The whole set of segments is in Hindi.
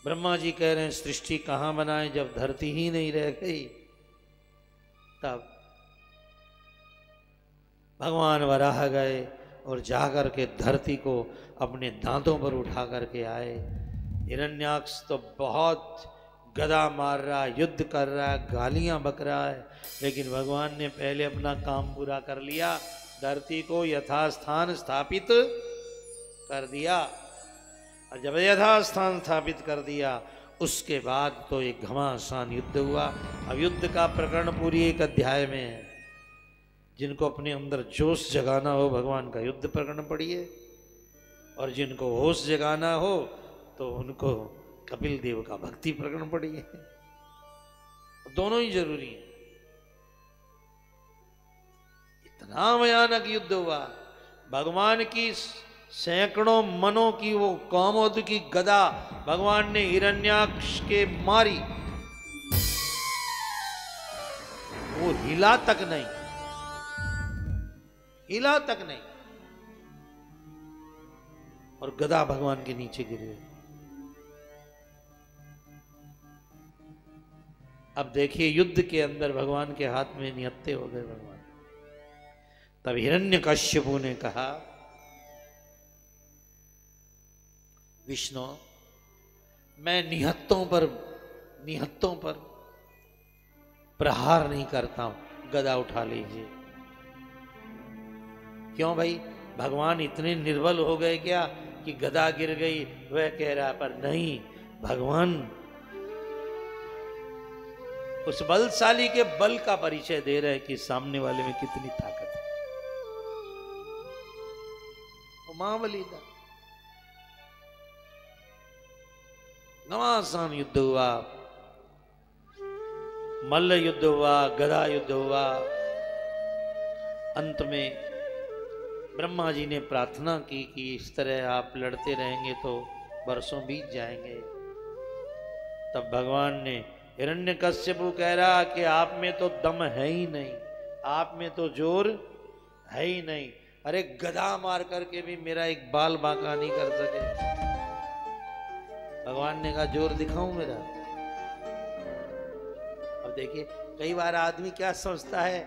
ब्रह्मा जी कह रहे हैं सृष्टि कहाँ बनाए जब धरती ही नहीं रह गई। तब भगवान वराह गए और जाकर के धरती को अपने दांतों पर उठा करके आए। हिरण्याक्ष तो बहुत गदा मार रहा है, युद्ध कर रहा है, गालियां बक रहा है, लेकिन भगवान ने पहले अपना काम पूरा कर लिया, धरती को यथास्थान स्थापित कर दिया। और जब यथास्थान स्थापित कर दिया उसके बाद तो एक घमासान युद्ध हुआ। अब युद्ध का प्रकरण पूरी एक अध्याय में है। जिनको अपने अंदर जोश जगाना हो भगवान का युद्ध प्रकरण पढ़िए, और जिनको होश जगाना हो तो उनको कपिल देव का भक्ति प्रकरण पढ़िए। दोनों ही जरूरी है। इतना भयानक युद्ध हुआ, भगवान की सैकड़ों मनों की वो कौमोद की गदा भगवान ने हिरण्याक्ष के मारी, वो हिला तक नहीं, हिला तक नहीं, और गदा भगवान के नीचे गिर गई। अब देखिए युद्ध के अंदर भगवान के हाथ में निहत्थे हो गए भगवान। तब हिरण्यकश्यपु ने कहा विष्णु मैं निहत्तों पर प्रहार नहीं करता हूं, गदा उठा लीजिए। क्यों भाई, भगवान इतने निर्बल हो गए क्या कि गदा गिर गई? वह कह रहा पर नहीं, भगवान उस बलशाली के बल का परिचय दे रहे कि सामने वाले में कितनी ताकत है। वो महाबली था। घमासान युद्ध हुआ, मल्ल युद्ध हुआ, गदा युद्ध हुआ। अंत में ब्रह्मा जी ने प्रार्थना की कि इस तरह आप लड़ते रहेंगे तो बरसों बीत जाएंगे। तब भगवान ने, हिरण्यकश्यपु कह रहा कि आप में तो दम है ही नहीं, आप में तो जोर है ही नहीं। अरे गदा मार करके भी मेरा एक बाल बांका नहीं कर सके। भगवान ने कहा जोर दिखाऊं मेरा। अब देखिए कई बार आदमी क्या समझता है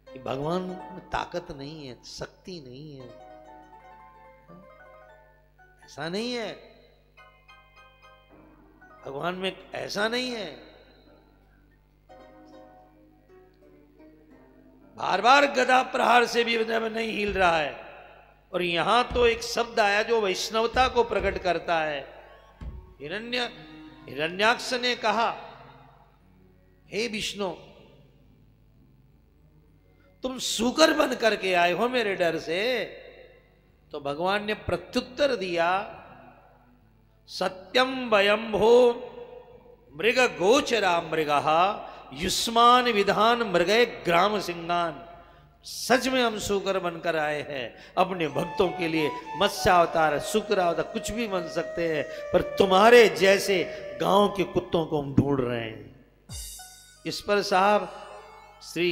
कि भगवान में ताकत नहीं है, शक्ति नहीं है। ऐसा नहीं है, भगवान में ऐसा नहीं है। बार बार गदा प्रहार से भी नहीं हिल रहा है। और यहां तो एक शब्द आया जो वैष्णवता को प्रकट करता है। हिरण्याक्ष ने कहा हे विष्णु तुम सूकर बन करके आए हो मेरे डर से। तो भगवान ने प्रत्युत्तर दिया सत्यम वयंभो मृग गोचरा मृगः युष्मान विधान मृगे ग्राम सिंगान। सच में हम सूकर बनकर आए हैं अपने भक्तों के लिए। मत्स्यावतार, शुक्र अवतार, कुछ भी बन सकते हैं, पर तुम्हारे जैसे गांव के कुत्तों को हम ढूंढ रहे हैं। इस पर साहब श्री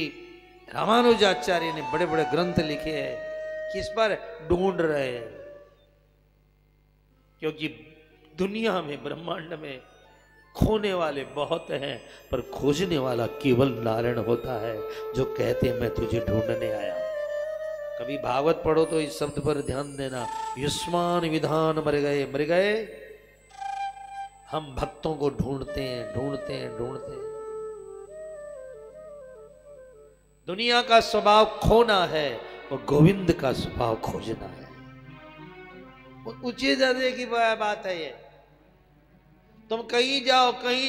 रामानुजाचार्य ने बड़े बड़े ग्रंथ लिखे हैं कि इस पर ढूंढ रहे हैं। क्योंकि दुनिया में, ब्रह्मांड में खोने वाले बहुत हैं, पर खोजने वाला केवल नारायण होता है जो कहते हैं मैं तुझे ढूंढने आया हूं। कभी भागवत पढ़ो तो इस शब्द पर ध्यान देना, युष्मान विधान मर गए। हम भक्तों को ढूंढते हैं। दुनिया का स्वभाव खोना है और गोविंद का स्वभाव खोजना है। ऊंचे दर्जे की बात है ये। तुम कहीं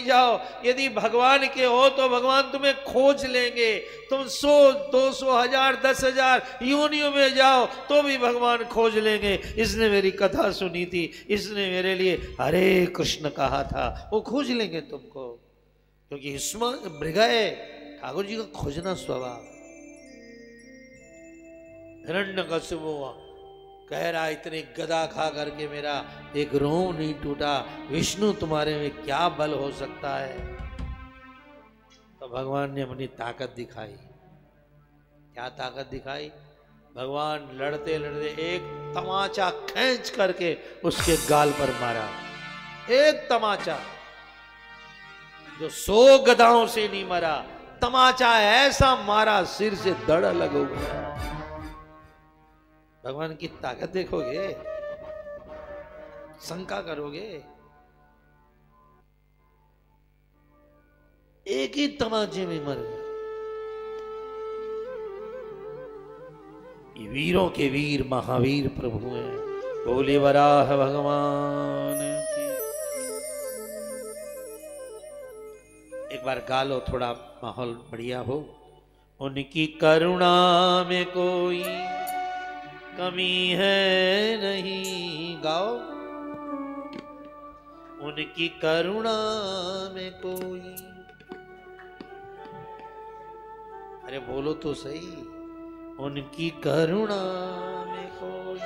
जाओ, यदि भगवान के हो तो भगवान तुम्हें खोज लेंगे। तुम 100, 200, 1000, 10,000 योनियों में जाओ तो भी भगवान खोज लेंगे। इसने मेरी कथा सुनी थी, इसने मेरे लिए हरे कृष्ण कहा था, वो खोज लेंगे तुमको। क्योंकि इसमें मृगय ठाकुर जी का खोजना स्वभाव। हिरण्यकश्यपु कह रहा इतने गदा खा करके मेरा एक रोम नहीं टूटा, विष्णु तुम्हारे में क्या बल हो सकता है? तो भगवान ने अपनी ताकत दिखाई। क्या ताकत दिखाई? भगवान लड़ते लड़ते एक तमाचा खींच करके उसके गाल पर मारा। एक तमाचा, जो 100 गदाओं से नहीं मरा, तमाचा ऐसा मारा सिर से दड़ अलग हो गया। भगवान की ताकत देखोगे, शंका करोगे। एक ही तमाचे में मर गया। ये वीरों के वीर महावीर प्रभु हैं। बोले वराह भगवान की। एक बार गा लो, थोड़ा माहौल बढ़िया हो। उनकी करुणा में कोई कमी है नहीं, गाओ। उनकी करुणा में कोई, अरे बोलो तो सही। उनकी करुणा में कोई,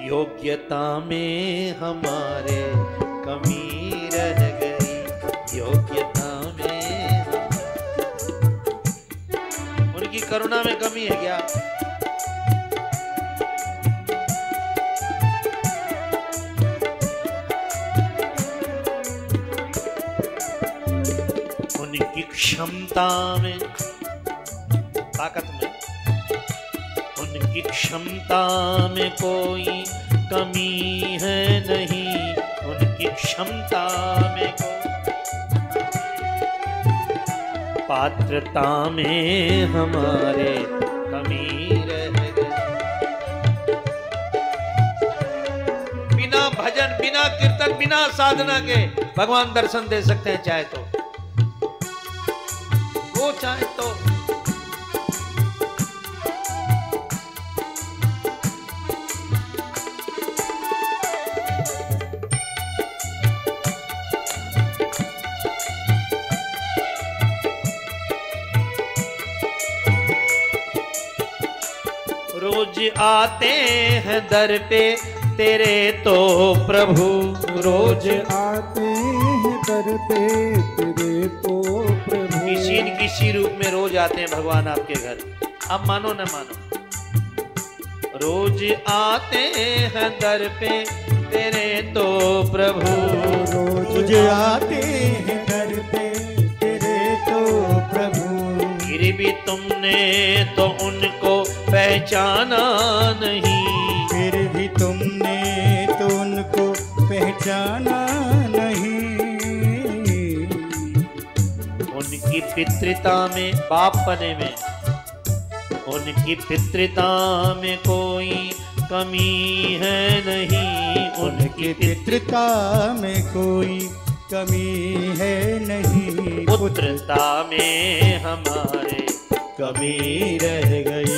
योग्यता में हमारे कमी रह गई। योग्यता में उनकी करुणा में कमी है क्या? उनकी क्षमता में, ताकत में, उनकी क्षमता में कोई कमी है नहीं। उनकी क्षमता में कोई, पात्रता में हमारे कमी रह गई। बिना भजन, बिना कीर्तन, बिना साधना के भगवान दर्शन दे सकते हैं, चाहे तो, वो चाहे तो। रोज आते हैं दर पे तेरे तो प्रभु। रोज आते हैं दर पे तेरे तो प्रभु। किसी न किसी रूप में रोज आते हैं भगवान आपके घर, आप मानो न मानो। रोज आते हैं दर पे तेरे तो प्रभु। रोज आते हैं दर पे तेरे तो प्रभु। फिर भी तुमने तो उनको पहचाना नहीं। फिर भी तुमने तो उनको पहचाना नहीं। उनकी पितृता में, बाप बने में, उनकी पितृता में कोई कमी है नहीं। उनकी पितृता में कोई कमी है नहीं। पुत्रता में हमारे कमी रह गई।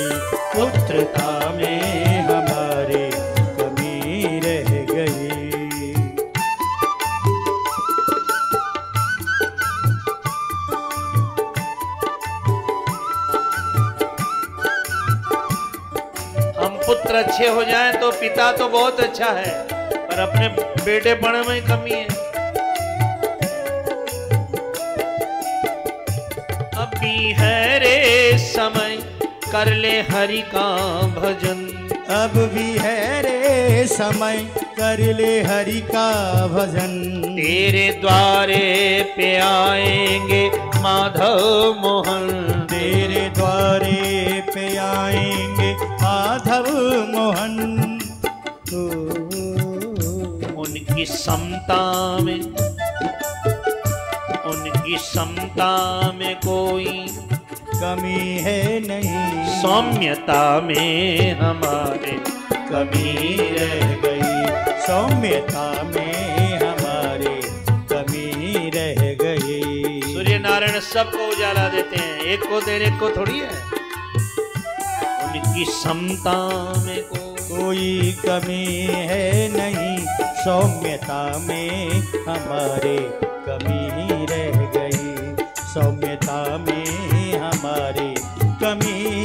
पुत्रता में हमारे कमी रह गई। हम पुत्र अच्छे हो जाएं तो पिता तो बहुत अच्छा है, पर अपने बेटे पढ़ने में कमी है। अभी है रे समय, कर ले हरि का भजन। अब भी है रे समय, कर ले हरि का भजन। तेरे द्वारे पे आएंगे माधव मोहन। तेरे द्वारे पे आएंगे माधव मोहन। उनकी समता में, उनकी समता में कोई कमी है नहीं। सौम्यता में हमारे कमी रह गई। सौम्यता में हमारे कमी रह गई। सूर्य नारायण सबको उजाला देते हैं, एक को देने को थोड़ी है। उनकी समता में कोई कमी है नहीं। सौम्यता में हमारे कमी रह गई। सौम्यता में हमारे कमी